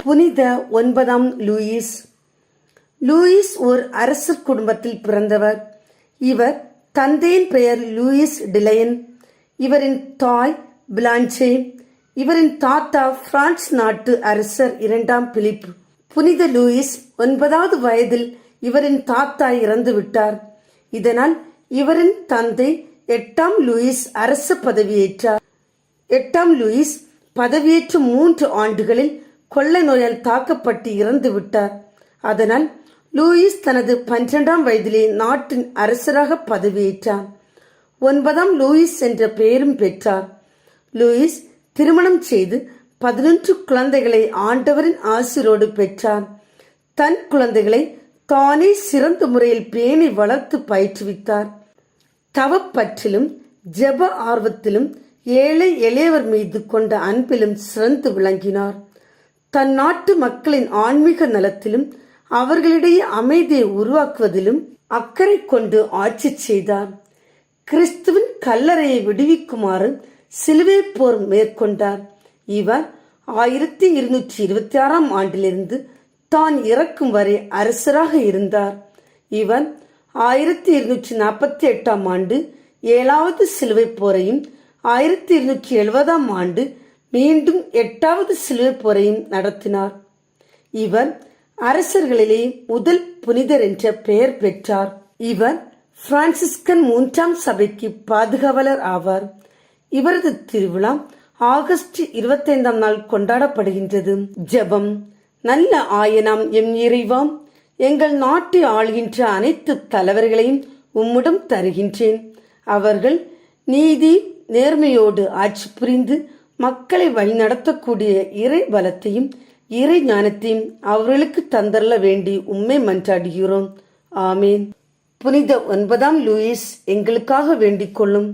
புனித 9ஆம் Lewis. Lewis ஓர் அரசர் குடும்பத்தில் பிறந்தவர். இவர் தந்தையின் பெயர் லூயிஸ் டிலையன். இவரின் தாய் பிளான்சே. இவரின் தாத்தா பிரான்ஸ் நாட்டு அரசர் 2ஆம் பிலிப். புனித லூயிஸ் 9வது வயதில் இவரின் தாத்தா இறந்து விட்டார். இதனால் இவரின் தந்தை 8ஆம் லூயிஸ் அரச பதவியேற்றார். 8ஆம் லூயிஸ் பதவியேற்ற 3 ஆண்டுகளில் கொள்ளை நோயால் தாக்கப்பட்டு இறந்து விட்டார். அதனால் லூயிஸ் தனது 12ஆம் வயதிலே நாட்டின் அரசராக பதவியேற்றார். 9ஆம் லூயிஸ் என்ற பெயரும் பெற்றார். லூயிஸ் திருமணம் செய்து 11 குழந்தைகளை ஆண்டவரின் ஆசிரோடு பெற்றார். தன் குழந்தைகளை தானே சிறந்த முறையில் பேணி வளர்த்து பயிற்றுவித்தார். தவப்பற்றிலும் ஜெப ஆர்வத்திலும் ஏழை எளியவர் மீது கொண்ட அன்பிலும் சிறந்து விளங்கினார். தன் நாட்டு மக்களின் ஆன்மீக நலத்திலும் அவர்களிடையே அமைதியை உருவாக்குவதிலும் அக்கறை கொண்டு ஆட்சி செய்தார். கிறிஸ்துவின் கல்லறையை விடுவிக்குமாறு சிலுவை போர் மேற்கொண்டார். இவர் 1226ஆம் ஆண்டிலிருந்து தான் இறக்கும் வரை அரசராக இருந்தார். இவர் 1248ஆம் ஆண்டு 7வது சிலுவை போரையும் 1270ஆம் ஆண்டு மீண்டும் 8வது சிலுவை போரையும் நடத்தினார். இவர் அரசர்களிலே முதல் புனிதர் என்ற பெயர் பெற்றார். இவர் பிரான்சிஸ்கன் 3ஆம் சபைக்கு பாதுகாவலர் ஆவார். இவரது திருவிழா ஆகஸ்ட் 25ஆம் நாள் கொண்டாடப்படுகின்றது. ஜெபம். நல்ல ஆயனாம் எம் இறைவாம், எங்கள் நாட்டை ஆள்கின்ற அனைத்து தலைவர்களையும் உம்மிடம் தருகின்றேன். அவர்கள் நீதி நேர்மையோடு ஆட்சி புரிந்து மக்களை வழிநடத்தக்கூடிய இறை பலத்தையும் இறை ஞானத்தையும் அவர்களுக்கு தந்தரல வேண்டி உம்மை மன்றாடுகிறோம். ஆமேன். புனித 9ஆம் லூயிஸ் எங்களுக்காக வேண்டிக் கொள்ளும்.